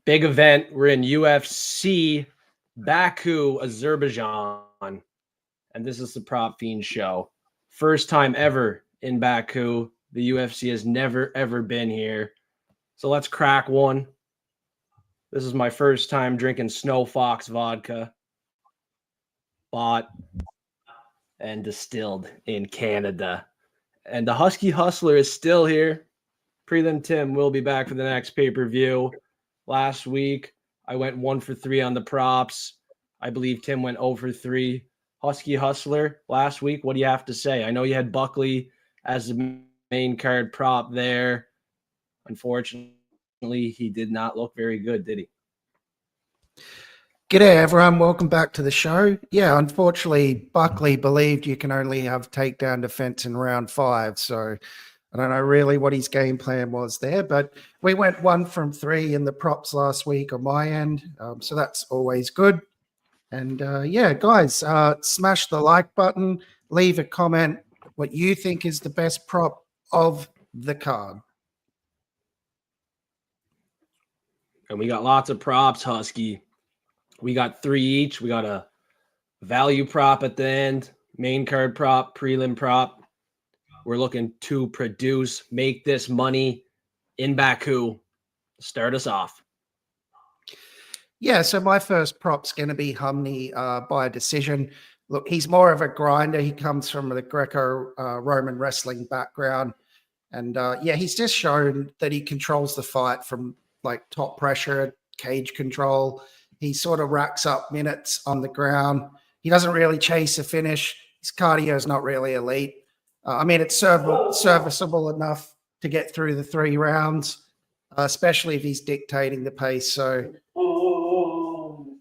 Big event. We're in UFC Baku, Azerbaijan. And this is the Prop Fiend show. First time ever in Baku. The UFC has never, ever been here. So let's crack one. This is my first time drinking Snow Fox vodka. Bought and distilled in Canada. And the Husky Hustler is still here. Prelim Tim will be back for the next pay-per-view. Last week, I went 1 for 3 on the props. I believe Tim went 0 for 3. Husky Hustler last week, what do you have to say? I know you had Buckley as the main card prop there. Unfortunately, he did not look very good, did he? G'day, everyone. Welcome back to the show. Yeah, unfortunately, Buckley believed you can only have takedown defense in round 5. So I don't know really what his game plan was there, but we went 1 from 3 in the props last week on my end. So that's always good. And yeah, guys, smash the like button, leave a comment what you think is the best prop of the card. And we got lots of props, Husky. We got 3 each. We got a value prop at the end, main card prop, prelim prop. We're looking to produce, make this money in Baku. Start us off. Yeah, so my first prop's going to be Humney by decision. Look, he's more of a grinder. He comes from the Greco-Roman wrestling background. And yeah, he's just shown that he controls the fight from like top pressure, cage control. He sort of racks up minutes on the ground. He doesn't really chase a finish. His cardio is not really elite. I mean, it's serviceable enough to get through the 3 rounds, especially if he's dictating the pace. So,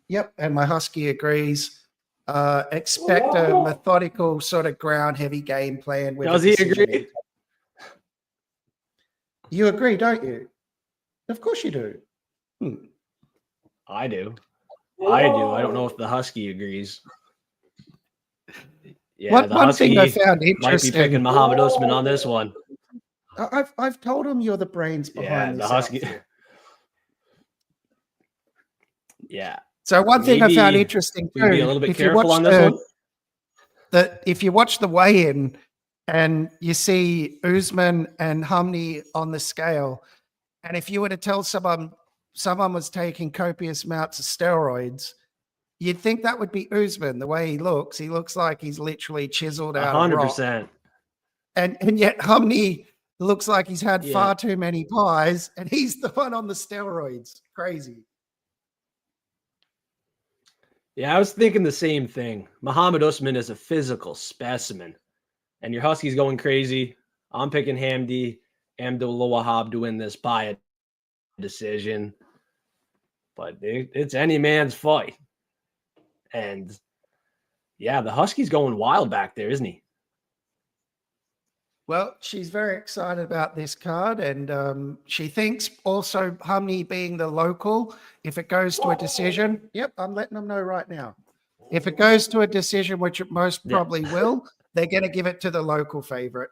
yep, and my Husky agrees. Expect a methodical sort of ground-heavy game plan. With Does he agree? You agree, don't you? Of course you do. I do. I don't know if the Husky agrees. Yeah, one thing I found interesting might be picking Muhammad Usman on this one. I've told him you're the brains behind this. The Husky. Yeah. So one thing I found interesting too, be a little bit careful on this one. That if you watch the weigh-in and you see Usman and Humney on the scale, and if you were to tell someone was taking copious amounts of steroids, you'd think that would be Usman. The way he looks like he's literally chiseled out 100%. And yet Humney looks like he's had far too many pies, and he's the one on the steroids. Crazy. Yeah, I was thinking the same thing. Muhammad Usman is a physical specimen, and your Husky's going crazy. I'm picking Hamdi Abdul-Wahab to win this by a decision, but it's any man's fight. And yeah, the Husky's going wild back there, isn't he? Well, she's very excited about this card, and she thinks also Humney being the local, if it goes to a decision, yep, I'm letting them know right now. If it goes to a decision, which it most probably will, they're going to give it to the local favorite.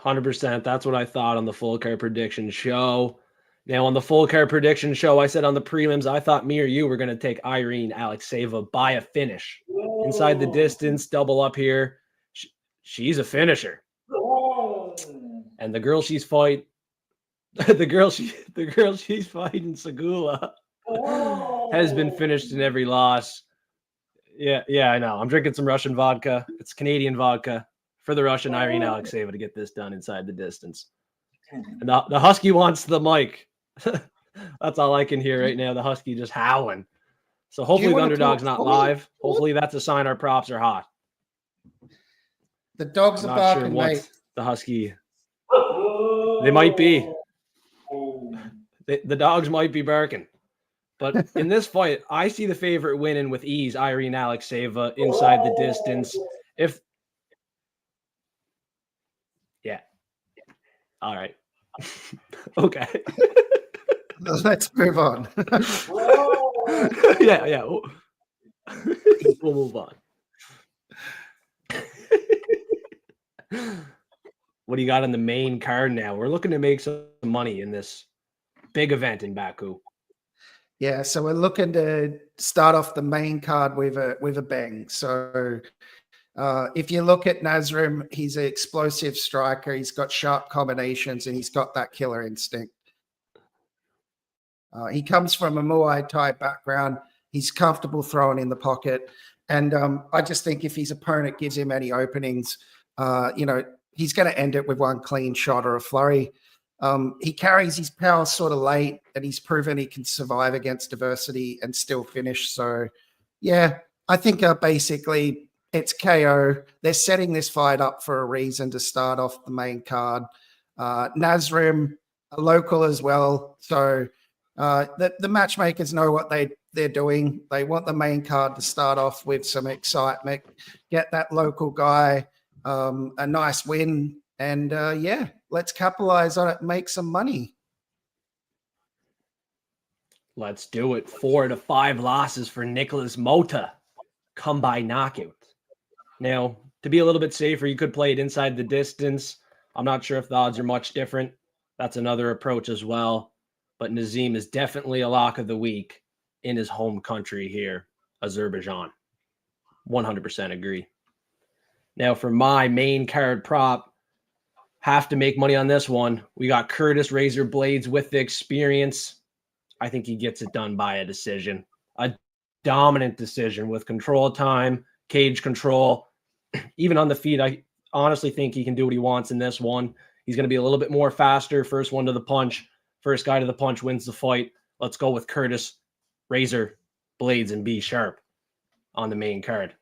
100%. That's what I thought on the full card prediction show. Now, on the full card prediction show, I said on the prelims, I thought me or you were going to take Irene Alexeyeva by a finish. Inside the distance, double up here. She's a finisher. And the girl she's fighting, the girl she's fighting, Segula, has been finished in every loss. Yeah, I know. I'm drinking some Russian vodka. It's Canadian vodka for the Russian Irene Alexeyeva to get this done inside the distance. And the Husky wants the mic. That's all I can hear right now. The Husky just howling. So hopefully the underdog's not live. Hopefully that's a sign our props are hot. The dogs are barking, mate. The Husky. They might be. The dogs might be barking. But in this fight, I see the favorite winning with ease, Irene Alexeyeva, inside the distance. All right. Okay. Let's move on. Yeah. We'll move on. What do you got on the main card now? We're looking to make some money in this Big event in Baku. Yeah, so we're looking to start off the main card with a bang. So if you look at Nazrim, he's an explosive striker. He's got sharp combinations, and he's got that killer instinct. He comes from a Muay Thai background. He's comfortable throwing in the pocket. And I just think if his opponent gives him any openings, he's going to end it with one clean shot or a flurry. He carries his power sort of late, and he's proven he can survive against adversity and still finish. So, yeah, I think basically it's KO. They're setting this fight up for a reason to start off the main card. Nazrim, a local as well. So the matchmakers know what they're doing. They want the main card to start off with some excitement, get that local guy a nice win, and let's capitalize on it and make some money. Let's do it. 4 to 5 losses for Nicholas Mota. Come by knockout. Now, to be a little bit safer, you could play it inside the distance. I'm not sure if the odds are much different. That's another approach as well. But Nazim is definitely a lock of the week in his home country here, Azerbaijan. 100% agree. Now, for my main card prop, have to make money on this one. We got Curtis Razor Blades with the experience. I think he gets it done by a decision. A dominant decision with control time, cage control. Even on the feet, I honestly think he can do what he wants in this one. He's going to be a little bit more faster. First one to the punch. First guy to the punch wins the fight. Let's go with Curtis Razor Blades and be sharp on the main card.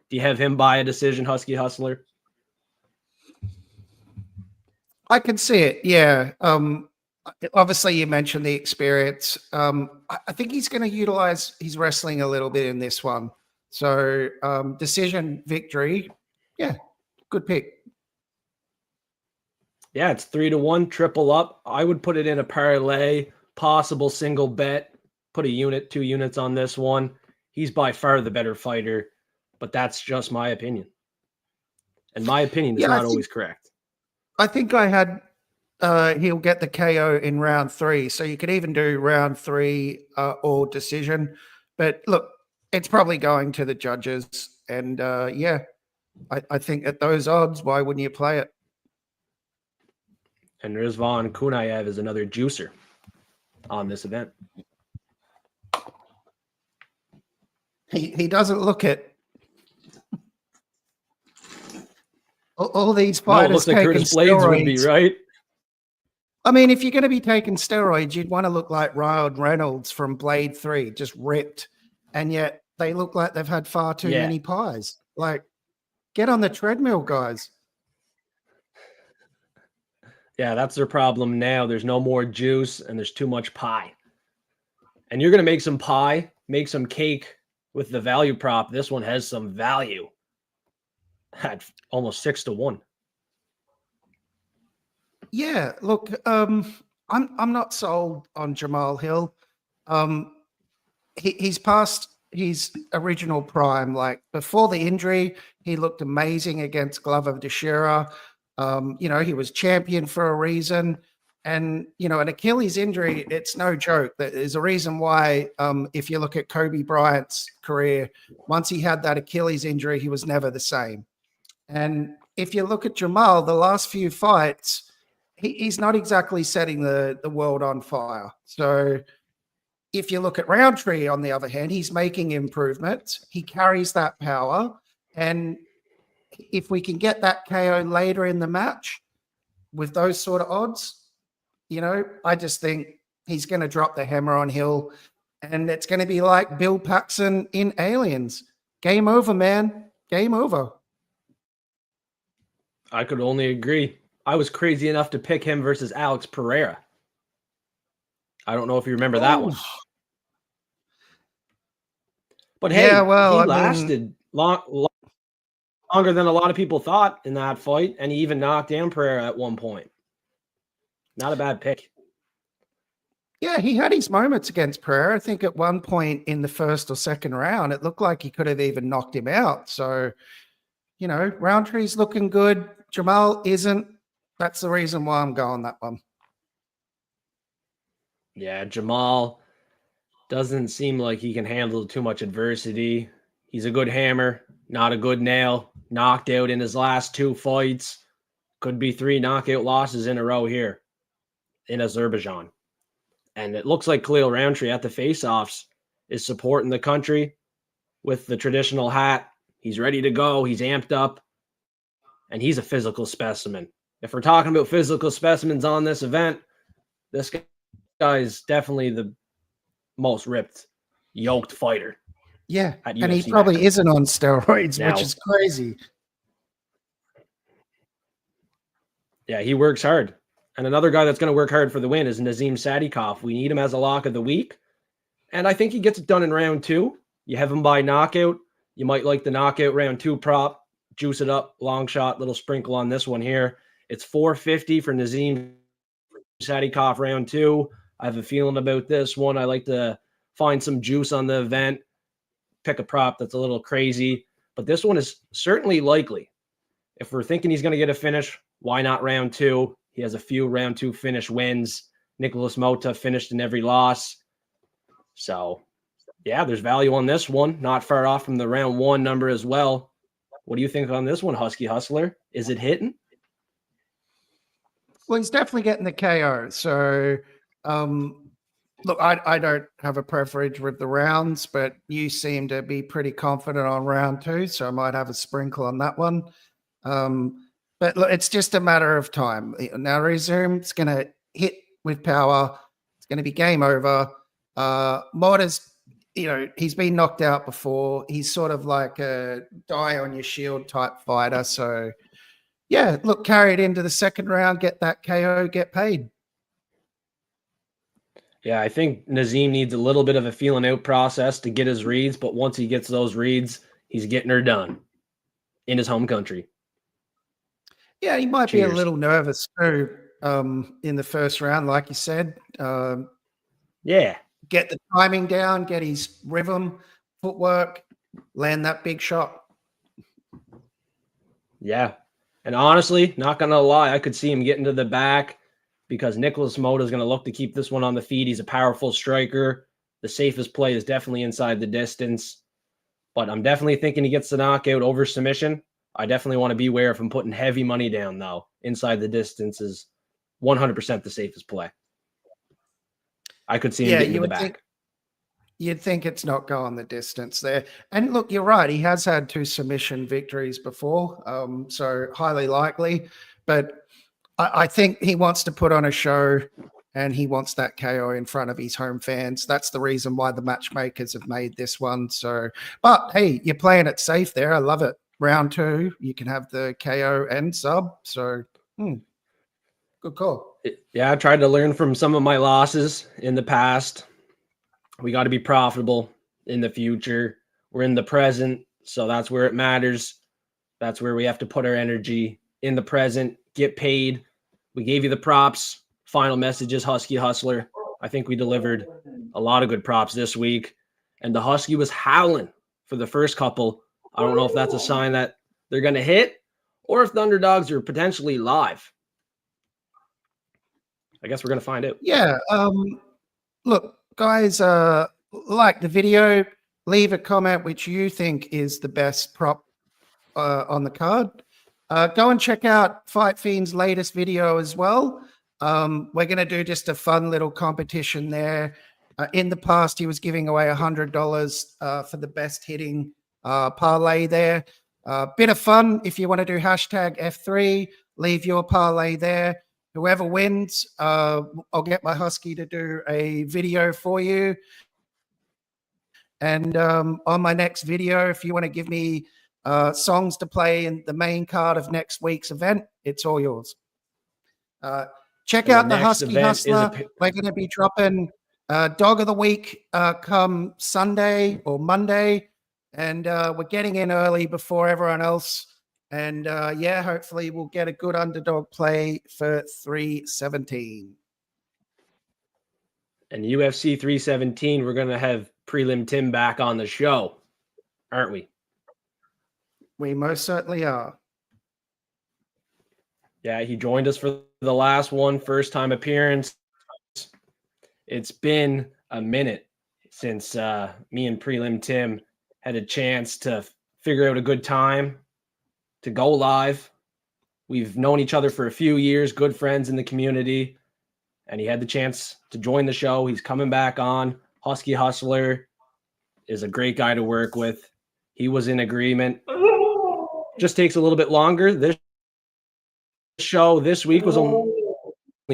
Do you have him by a decision, Husky Hustler? I can see it, yeah. Obviously, you mentioned the experience. I think he's going to utilize his wrestling a little bit in this one. So decision victory, yeah, good pick. Yeah, it's 3 to 1, triple up. I would put it in a parlay, possible single bet. Put a unit, 2 units on this one. He's by far the better fighter, but that's just my opinion. And my opinion is not always correct. I think I had he'll get the KO in round 3. So you could even do round 3 or decision. But look, it's probably going to the judges. And I think at those odds, why wouldn't you play it? And Rizvan Kunayev is another juicer on this event. He doesn't look it. All these fighters looks like Curtis Blades would be, right? I mean, if you're going to be taking steroids, you'd want to look like Ryan Reynolds from Blade 3, just ripped. And yet they look like they've had far too many pies. Like, get on the treadmill, guys. Yeah, that's their problem now. There's no more juice and there's too much pie. And you're going to make some pie, make some cake with the value prop. This one has some value at almost 6 to 1. Yeah, look, I'm not sold on Jamal Hill. He's past his original prime. Like before the injury, he looked amazing against Glover Teixeira. He was champion for a reason. And, an Achilles injury, it's no joke. There's a reason why, if you look at Kobe Bryant's career, once he had that Achilles injury, he was never the same. And if you look at Jamal, the last few fights, he's not exactly setting the world on fire. So if you look at Roundtree, on the other hand, he's making improvements. He carries that power. And if we can get that KO later in the match with those sort of odds, I just think he's going to drop the hammer on Hill. And it's going to be like Bill Paxton in Aliens. Game over, man. Game over. I could only agree. I was crazy enough to pick him versus Alex Pereira. I don't know if you remember that one. But hey, he lasted longer than a lot of people thought in that fight, and he even knocked down Pereira at one point. Not a bad pick. Yeah, he had his moments against Pereira. I think at one point in the first or second round, it looked like he could have even knocked him out. So, Roundtree's looking good. Jamal isn't. That's the reason why I'm going that one. Yeah, Jamal doesn't seem like he can handle too much adversity. He's a good hammer, not a good nail. Knocked out in his last 2 fights. Could be 3 knockout losses in a row here in Azerbaijan. And it looks like Khalil Roundtree at the face-offs is supporting the country with the traditional hat. He's ready to go. He's amped up. And he's a physical specimen. If we're talking about physical specimens on this event, this guy is definitely the most ripped, yoked fighter. Yeah, at and he UFC probably Baku. isn't on steroids, Now, which is crazy. Yeah, he works hard. And another guy that's going to work hard for the win is Nazim Sadikov. We need him as a lock of the week. And I think he gets it done in round 2. You have him by knockout. You might like the knockout round 2 prop. Juice it up, long shot, little sprinkle on this one here. It's 450 for Nazim Sadikov round 2. I have a feeling about this one. I like to find some juice on the event, pick a prop that's a little crazy. But this one is certainly likely. If we're thinking he's going to get a finish, why not round 2? He has a few round 2 finish wins. Nicholas Mota finished in every loss. So, yeah, there's value on this one. Not far off from the round 1 number as well. What do you think on this one, Husky Hustler? Is it hitting? Well, he's definitely getting the KO. So, look, I don't have a preference with the rounds, but you seem to be pretty confident on round 2, so I might have a sprinkle on that one. But look, it's just a matter of time. Now, Resume's going to hit with power. It's going to be game over. Mota's, he's been knocked out before. He's sort of like a die on your shield type fighter. So, yeah, look, carry it into the second round, get that KO, get paid. Yeah, I think Nazim needs a little bit of a feeling out process to get his reads, but once he gets those reads, he's getting her done in his home country. Yeah, he might be a Cheers. little nervous too in the first round, like you said. Yeah. Get the timing down, get his rhythm, footwork, land that big shot. Yeah. And honestly, not going to lie, I could see him getting to the back because Nicholas Mota is going to look to keep this one on the feet. He's a powerful striker. The safest play is definitely inside the distance. But I'm definitely thinking he gets the knockout over submission. I definitely want to be aware of him putting heavy money down, though. Inside the distance is 100% the safest play. I could see him getting to the back. You'd think it's not going the distance there. And look, you're right. He has had 2 submission victories before, so highly likely. But I think he wants to put on a show and he wants that KO in front of his home fans. That's the reason why the matchmakers have made this one. So, but hey, you're playing it safe there. I love it. Round 2, you can have the KO and sub. So, good call. Yeah, I tried to learn from some of my losses in the past. We got to be profitable in the future. We're in the present, so that's where it matters. That's where we have to put our energy in the present, get paid. We gave you the props. Final messages, Husky Hustler. I think we delivered a lot of good props this week. And the Husky was howling for the first couple. I don't know if that's a sign that they're going to hit or if the underdogs are potentially live. I guess we're going to find out. Yeah. Look, guys, like the video, leave a comment which you think is the best prop on the card. Go and check out Fight Fiend's latest video as well. We're going to do just a fun little competition there. In the past, he was giving away $100 for the best hitting parlay there. Bit of fun. If you want to do hashtag F3, leave your parlay there. Whoever wins, I'll get my Husky to do a video for you. And on my next video, if you want to give me songs to play in the main card of next week's event, it's all yours. Check out the Husky Hustler. We're going to be dropping Dog of the Week come Sunday or Monday. And we're getting in early before everyone else. And yeah, hopefully we'll get a good underdog play for 317. And UFC 317, we're going to have Prelim Tim back on the show, aren't we? We most certainly are. Yeah, he joined us for the last one, first time appearance. It's been a minute since me and Prelim Tim had a chance to figure out a good time to go live. We've known each other for a few years, good friends in the community, and he had the chance to join the show. He's coming back on. Husky Hustler is a great guy to work with. He was in agreement. Just takes a little bit longer. This show this week was only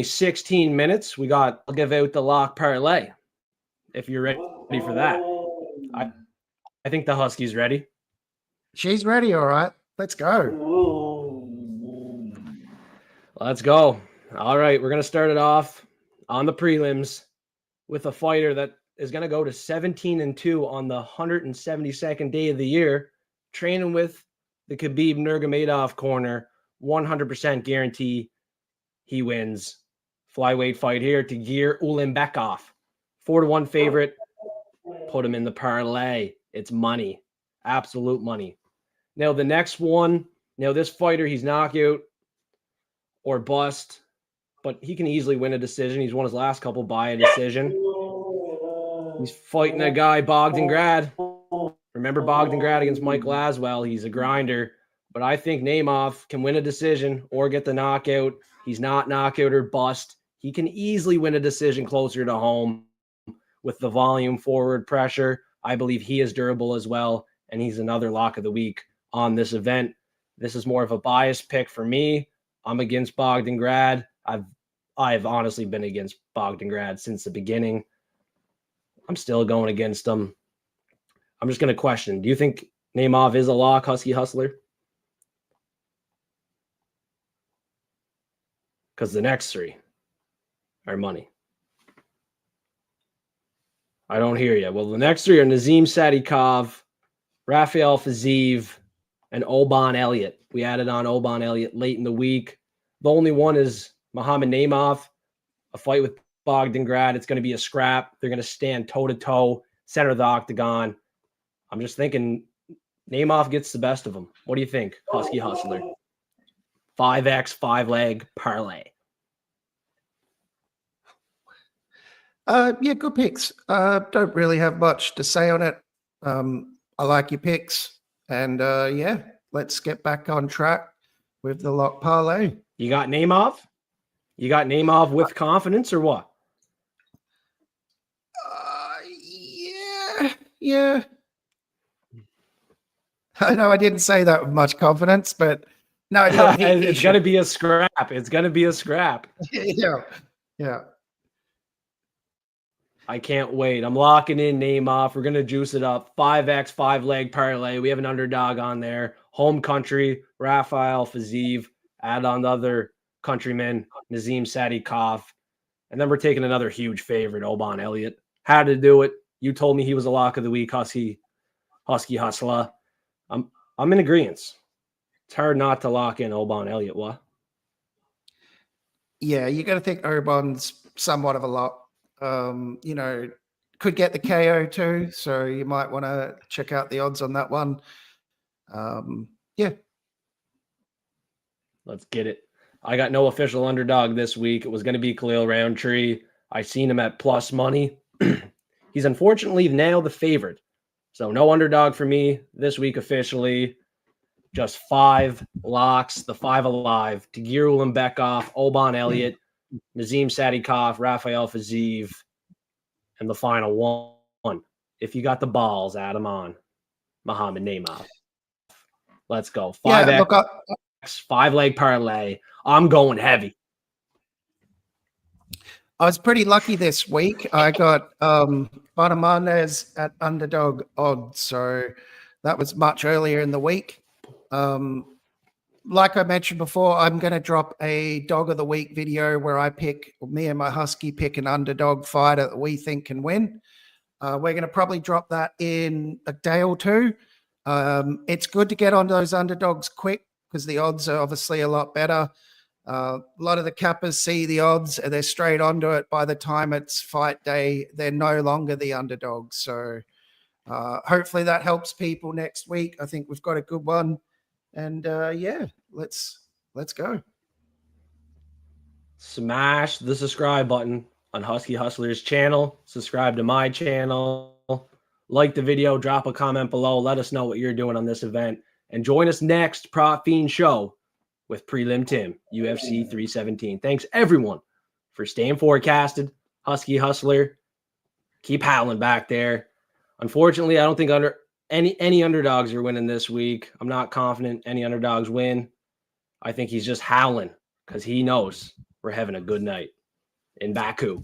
16 minutes. I'll give out the lock parlay if you're ready for that. I think the Husky's ready. She's ready. All right. Let's go. Let's go. All right. We're going to start it off on the prelims with a fighter that is going to go to 17-2 on the 172nd day of the year, training with the Khabib Nurmagomedov corner. 100% guarantee he wins. Flyweight fight here. Tagir Ulanbekov, 4-1 favorite. Put him in the parlay. It's money, absolute money. Now the next one. Now this fighter, he's knockout or bust, but he can easily win a decision. He's won his last couple by a decision. He's fighting a guy, Bogdangrad. Remember Bogdangrad against Mike Laswell? He's a grinder. But I think Nemov can win a decision or get the knockout. He's not knockout or bust. He can easily win a decision closer to home with the volume forward pressure. I believe he is durable as well, and he's another lock of the week on this event. This is more of a biased pick for me. I'm against Bogdangrad. I've honestly been against Bogdangrad since the beginning. I'm still going against him. I'm just going to question, do you think Nemov is a lock, Husky Hustler? Because the next three are money. I don't hear you. Well, the next three are Nazim Sadikov, Rafael Fiziev, and Oban Elliott. We added on Oban Elliott late in the week. The only one is Muhammad Nemov, a fight with Bogdangrad. It's going to be a scrap. They're going to stand toe-to-toe, center of the octagon. I'm just thinking Nemov gets the best of them. What do you think, Husky Hustler? 5X, 5-leg parlay. Yeah, good picks. Don't really have much to say on it. I like your picks. And yeah, let's get back on track with the lock parlay. You got Nemov? You got Nemov with confidence or what? Yeah. I know I didn't say that with much confidence, but no, it's going to be a scrap. It's going to be a scrap. Yeah. I can't wait. I'm locking in Nemov. We're going to juice it up. 5X, 5-leg parlay. We have an underdog on there. Home country, Rafael Fiziev. Add on the other countryman, Nazim Sadikov. And then we're taking another huge favorite, Oban Elliott. How to do it. You told me he was a lock of the week, Husky Hustler. I'm in agreement. It's hard not to lock in Oban Elliott. What? Yeah, you got to think Oban's somewhat of a lock. Could get the KO too, so you might want to check out the odds on that one. Yeah. Let's get it. I got no official underdog this week. It was going to be Khalil Roundtree. I seen him at plus money. He's unfortunately now the favorite. So no underdog for me this week officially. Just 5 locks, the 5 alive. Tagir Ulanbekov, Oban Elliott, Nazim Sadikov, Rafael Fiziev, and the final one. If you got the balls, add him on. Muhammad Nemov. Let's go. 5X, 5-leg parlay. I'm going heavy. I was pretty lucky this week. I got Bartimanes at underdog odds, so that was much earlier in the week. Like I mentioned before, I'm going to drop a dog of the week video where me and my Husky pick an underdog fighter that we think can win. We're going to probably drop that in a day or two. It's good to get on those underdogs quick because the odds are obviously a lot better. A lot of the cappers see the odds and they're straight onto it. By the time it's fight day, they're no longer the underdogs. So hopefully that helps people next week. I think we've got a good one. And yeah, let's go. Smash the subscribe button. on Husky Hustler's channel. Subscribe to my channel. Like the video. Drop a comment below. Let us know what you're doing on this event. And join us next Prop Fiend show with Prelim Tim, UFC 317. Thanks, everyone, for staying forecasted. Husky Hustler, keep howling back there. Unfortunately, I don't think any underdogs are winning this week. I'm not confident any underdogs win. I think he's just howling because he knows we're having a good night in Baku.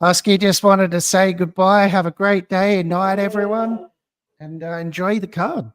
Husky just wanted to say goodbye. Have a great day and night, everyone, and enjoy the card.